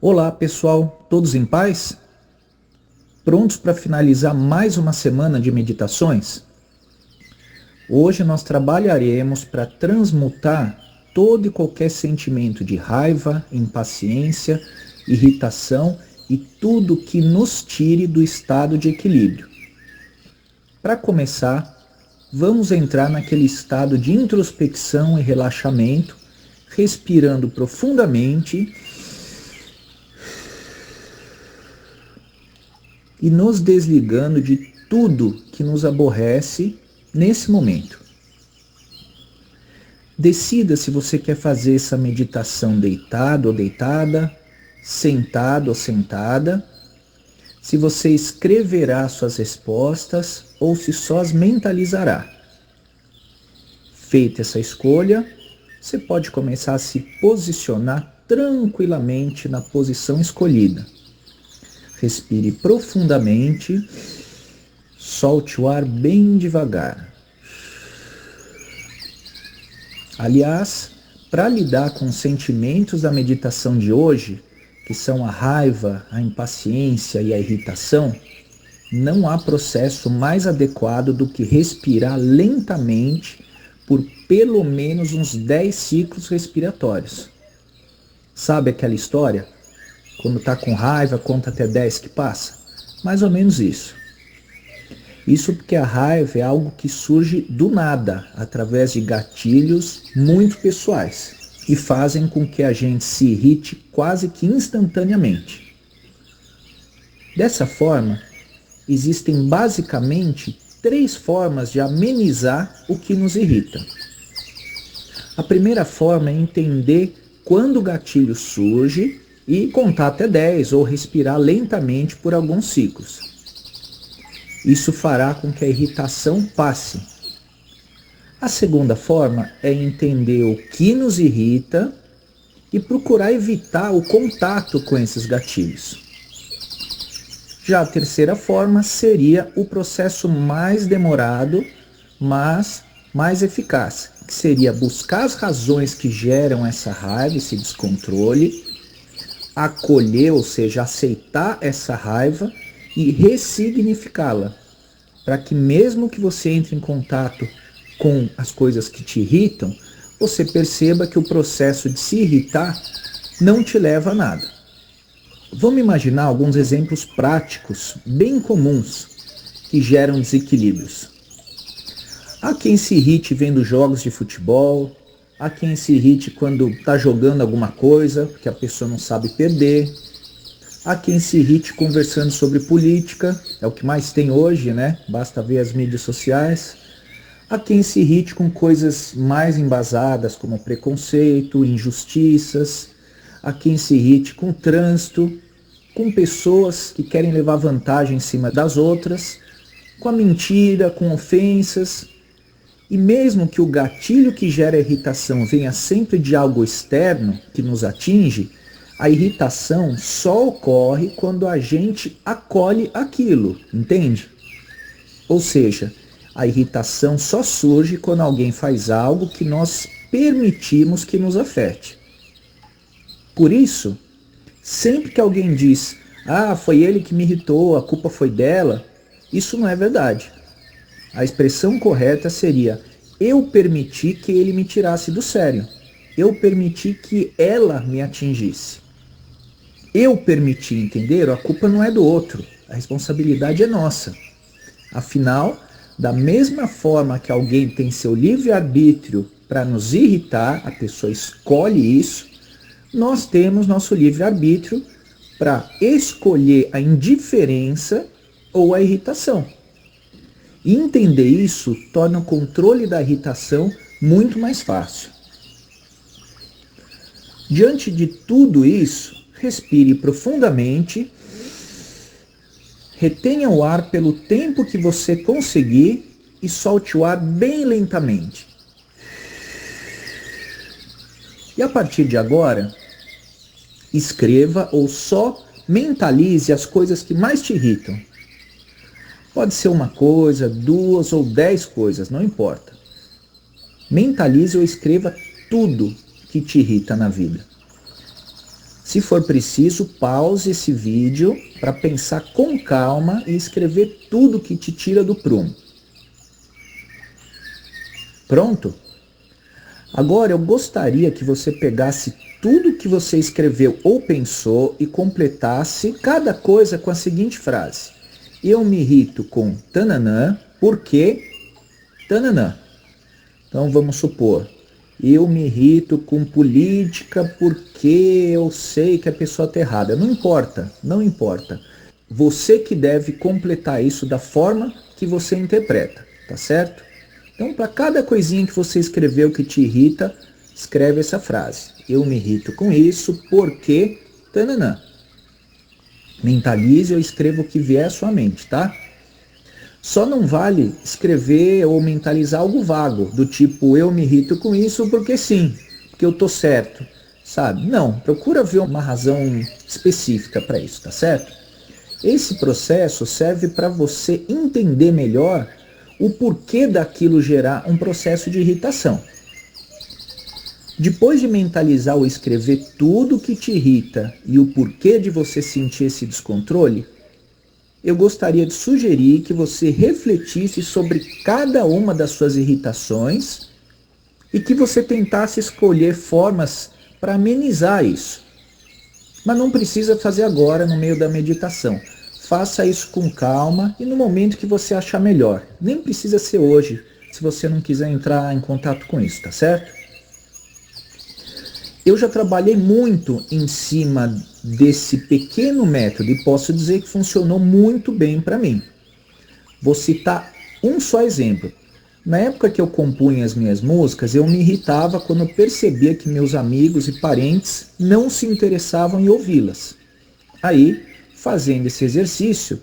Olá pessoal, todos em paz? Prontos para finalizar mais uma semana de meditações? Hoje nós trabalharemos para transmutar todo e qualquer sentimento de raiva, impaciência, irritação e tudo que nos tire do estado de equilíbrio. Para começar, vamos entrar naquele estado de introspecção e relaxamento, respirando profundamente e nos desligando de tudo que nos aborrece nesse momento. Decida se você quer fazer essa meditação deitado ou deitada, sentado ou sentada, se você escreverá suas respostas ou se só as mentalizará. Feita essa escolha, você pode começar a se posicionar tranquilamente na posição escolhida. Respire profundamente, solte o ar bem devagar. Aliás, para lidar com os sentimentos da meditação de hoje, que são a raiva, a impaciência e a irritação, não há processo mais adequado do que respirar lentamente por pelo menos uns 10 ciclos respiratórios. Sabe aquela história? Quando está com raiva, conta até 10 que passa? Mais ou menos isso. Isso porque a raiva é algo que surge do nada, através de gatilhos muito pessoais, e fazem com que a gente se irrite quase que instantaneamente. Dessa forma, existem basicamente 3 formas de amenizar o que nos irrita. A primeira forma é entender quando o gatilho surge e contar até 10 ou respirar lentamente por alguns ciclos. Isso fará com que a irritação passe. A segunda forma é entender o que nos irrita e procurar evitar o contato com esses gatilhos. Já a terceira forma seria o processo mais demorado, mas mais eficaz, que seria buscar as razões que geram essa raiva, esse descontrole, acolher, ou seja, aceitar essa raiva e ressignificá-la, para que mesmo que você entre em contato com as coisas que te irritam, você perceba que o processo de se irritar não te leva a nada. Vamos imaginar alguns exemplos práticos, bem comuns, que geram desequilíbrios. Há quem se irrite vendo jogos de futebol, há quem se irrite quando está jogando alguma coisa que a pessoa não sabe perder, há quem se irrite conversando sobre política, é o que mais tem hoje, né? Basta ver as mídias sociais. Há quem se irrite com coisas mais embasadas, como preconceito, injustiças. Há quem se irrite com trânsito, com pessoas que querem levar vantagem em cima das outras, com a mentira, com ofensas. E mesmo que o gatilho que gera a irritação venha sempre de algo externo que nos atinge, a irritação só ocorre quando a gente acolhe aquilo, entende? Ou seja, a irritação só surge quando alguém faz algo que nós permitimos que nos afete. Por isso, sempre que alguém diz, foi ele que me irritou, a culpa foi dela, isso não é verdade. A expressão correta seria, eu permiti que ele me tirasse do sério. Eu permiti que ela me atingisse. Eu permiti, entenderam? A culpa não é do outro, a responsabilidade é nossa. Afinal, da mesma forma que alguém tem seu livre-arbítrio para nos irritar, a pessoa escolhe isso, nós temos nosso livre-arbítrio para escolher a indiferença ou a irritação. E entender isso torna o controle da irritação muito mais fácil. Diante de tudo isso, respire profundamente, retenha o ar pelo tempo que você conseguir e solte o ar bem lentamente. E a partir de agora, escreva ou só mentalize as coisas que mais te irritam. Pode ser uma coisa, 2 ou 10 coisas, não importa. Mentalize ou escreva tudo que te irrita na vida. Se for preciso, pause esse vídeo para pensar com calma e escrever tudo que te tira do prumo. Pronto? Agora eu gostaria que você pegasse tudo que você escreveu ou pensou e completasse cada coisa com a seguinte frase: eu me irrito com tananã, porque tananã. Então vamos supor, eu me irrito com política porque eu sei que a pessoa está errada. Não importa, não importa. Você que deve completar isso da forma que você interpreta, tá certo? Então, para cada coisinha que você escreveu que te irrita, escreve essa frase: eu me irrito com isso porque tananã. Mentalize ou escreva o que vier à sua mente, tá? Só não vale escrever ou mentalizar algo vago, do tipo, eu me irrito com isso porque sim, porque eu tô certo, sabe? Não, procura ver uma razão específica para isso, tá certo? Esse processo serve para você entender melhor o porquê daquilo gerar um processo de irritação. Depois de mentalizar ou escrever tudo que te irrita e o porquê de você sentir esse descontrole, eu gostaria de sugerir que você refletisse sobre cada uma das suas irritações e que você tentasse escolher formas para amenizar isso. Mas não precisa fazer agora no meio da meditação. Faça isso com calma e no momento que você achar melhor. Nem precisa ser hoje, se você não quiser entrar em contato com isso, tá certo? Eu já trabalhei muito em cima desse pequeno método e posso dizer que funcionou muito bem para mim. Vou citar um só exemplo. Na época que eu compunha as minhas músicas, eu me irritava quando percebia que meus amigos e parentes não se interessavam em ouvi-las. Aí, fazendo esse exercício,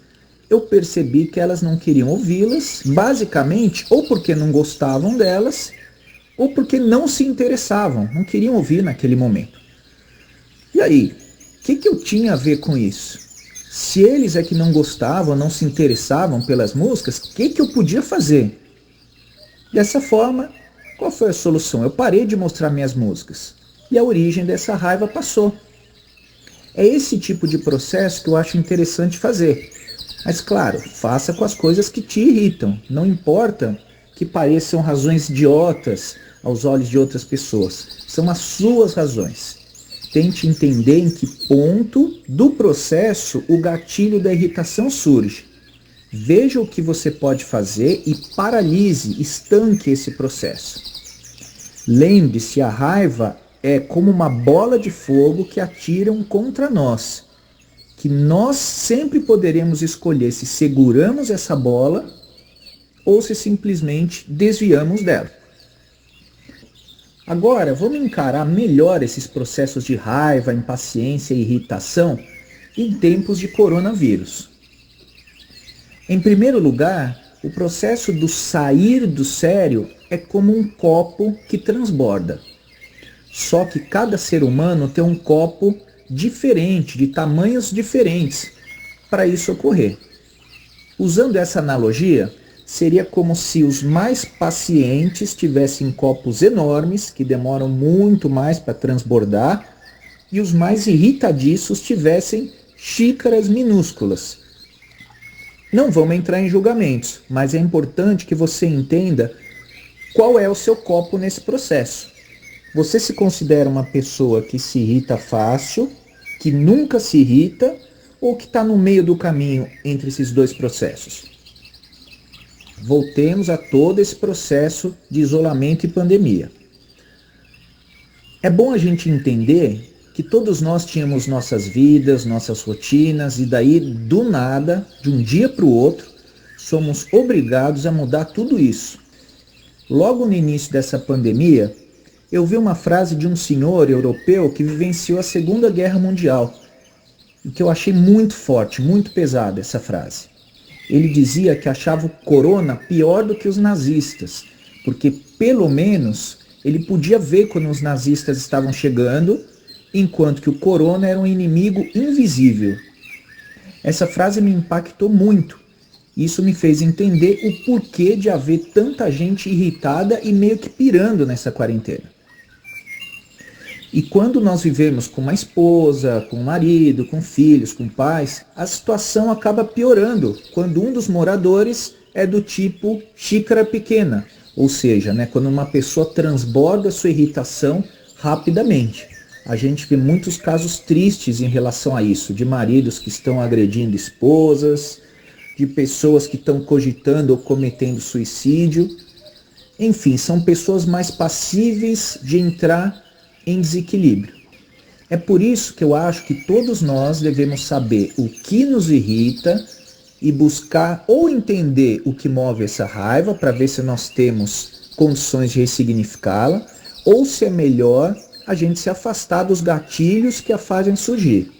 eu percebi que elas não queriam ouvi-las, basicamente ou porque não gostavam delas, ou porque não se interessavam, não queriam ouvir naquele momento. E aí, o que eu tinha a ver com isso? Se eles é que não gostavam, não se interessavam pelas músicas, o que eu podia fazer? Dessa forma, qual foi a solução? Eu parei de mostrar minhas músicas e a origem dessa raiva passou. É esse tipo de processo que eu acho interessante fazer. Mas claro, faça com as coisas que te irritam. Não importa que pareçam razões idiotas aos olhos de outras pessoas. São as suas razões. Tente entender em que ponto do processo o gatilho da irritação surge. Veja o que você pode fazer e paralise, estanque esse processo. Lembre-se, a raiva é como uma bola de fogo que atiram contra nós, que nós sempre poderemos escolher se seguramos essa bola ou se simplesmente desviamos dela. Agora, vamos encarar melhor esses processos de raiva, impaciência e irritação em tempos de coronavírus. Em primeiro lugar, o processo do sair do sério é como um copo que transborda. Só que cada ser humano tem um copo diferente, de tamanhos diferentes, para isso ocorrer. Usando essa analogia, seria como se os mais pacientes tivessem copos enormes, que demoram muito mais para transbordar, e os mais irritadiços tivessem xícaras minúsculas. Não vamos entrar em julgamentos, mas é importante que você entenda qual é o seu copo nesse processo. Você se considera uma pessoa que se irrita fácil, que nunca se irrita, ou que está no meio do caminho entre esses dois processos? Voltemos a todo esse processo de isolamento e pandemia. É bom a gente entender que todos nós tínhamos nossas vidas, nossas rotinas, e daí, do nada, de um dia para o outro, somos obrigados a mudar tudo isso. Logo no início dessa pandemia, eu vi uma frase de um senhor europeu que vivenciou a Segunda Guerra Mundial, e que eu achei muito forte, muito pesada essa frase. Ele dizia que achava o corona pior do que os nazistas, porque pelo menos ele podia ver quando os nazistas estavam chegando, enquanto que o corona era um inimigo invisível. Essa frase me impactou muito. Isso me fez entender o porquê de haver tanta gente irritada e meio que pirando nessa quarentena. E quando nós vivemos com uma esposa, com um marido, com filhos, com pais, a situação acaba piorando quando um dos moradores é do tipo xícara pequena, ou seja, quando uma pessoa transborda sua irritação rapidamente. A gente vê muitos casos tristes em relação a isso, de maridos que estão agredindo esposas, de pessoas que estão cogitando ou cometendo suicídio. Enfim, são pessoas mais passíveis de entrar em desequilíbrio. É por isso que eu acho que todos nós devemos saber o que nos irrita e buscar ou entender o que move essa raiva para ver se nós temos condições de ressignificá-la, ou se é melhor a gente se afastar dos gatilhos que a fazem surgir.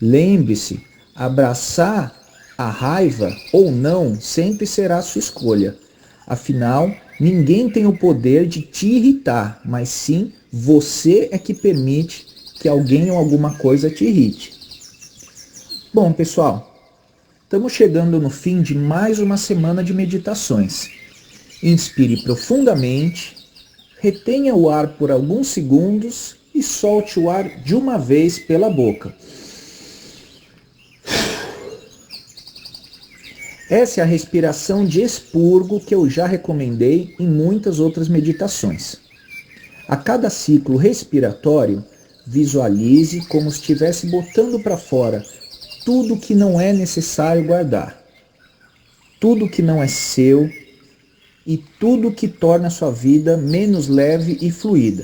Lembre-se, abraçar a raiva ou não sempre será a sua escolha. Afinal, ninguém tem o poder de te irritar, mas sim você é que permite que alguém ou alguma coisa te irrite. Bom, pessoal, estamos chegando no fim de mais uma semana de meditações. Inspire profundamente, retenha o ar por alguns segundos e solte o ar de uma vez pela boca. Essa é a respiração de expurgo que eu já recomendei em muitas outras meditações. A cada ciclo respiratório, visualize como se estivesse botando para fora tudo que não é necessário guardar, tudo que não é seu e tudo que torna a sua vida menos leve e fluida.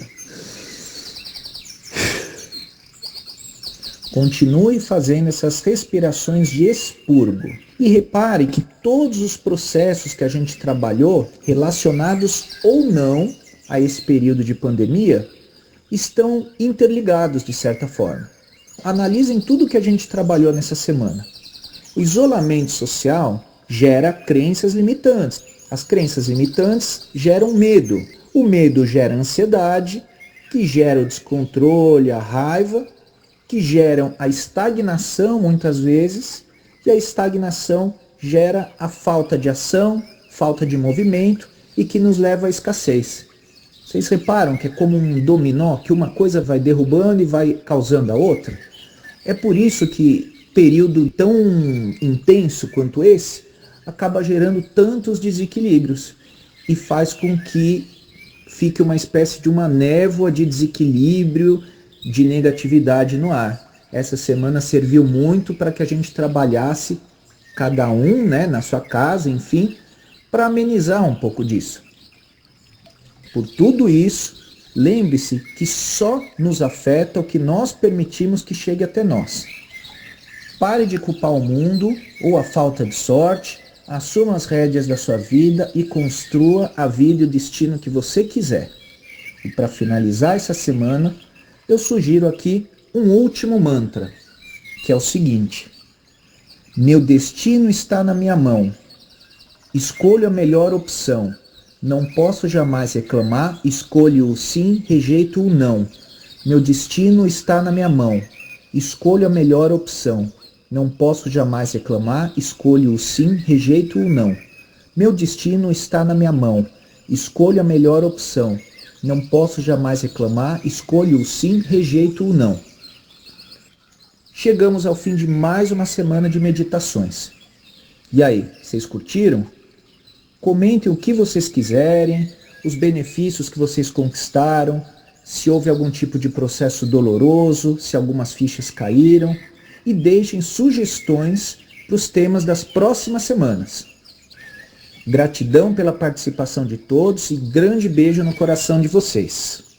Continue fazendo essas respirações de expurgo. E repare que todos os processos que a gente trabalhou, relacionados ou não a esse período de pandemia, estão interligados de certa forma. Analisem tudo que a gente trabalhou nessa semana. O isolamento social gera crenças limitantes. As crenças limitantes geram medo. O medo gera ansiedade, que gera o descontrole, a raiva, que geram a estagnação muitas vezes, e a estagnação gera a falta de ação, falta de movimento e que nos leva à escassez. Vocês reparam que é como um dominó, que uma coisa vai derrubando e vai causando a outra? É por isso que período tão intenso quanto esse acaba gerando tantos desequilíbrios e faz com que fique uma espécie de uma névoa de desequilíbrio, de negatividade no ar. Essa semana serviu muito para que a gente trabalhasse, cada um, na sua casa, enfim, para amenizar um pouco disso. Por tudo isso, lembre-se que só nos afeta o que nós permitimos que chegue até nós. Pare de culpar o mundo ou a falta de sorte, assuma as rédeas da sua vida e construa a vida e o destino que você quiser. E para finalizar essa semana, eu sugiro aqui um último mantra, que é o seguinte: meu destino está na minha mão. Escolho a melhor opção. Não posso jamais reclamar, escolho o sim, rejeito o não. Meu destino está na minha mão. Escolho a melhor opção. Não posso jamais reclamar, escolho o sim, rejeito o não. Meu destino está na minha mão. Escolho a melhor opção. Não posso jamais reclamar, escolho o sim, rejeito o não. Chegamos ao fim de mais uma semana de meditações. E aí, vocês curtiram? Comentem o que vocês quiserem, os benefícios que vocês conquistaram, se houve algum tipo de processo doloroso, se algumas fichas caíram, e deixem sugestões para os temas das próximas semanas. Gratidão pela participação de todos e grande beijo no coração de vocês.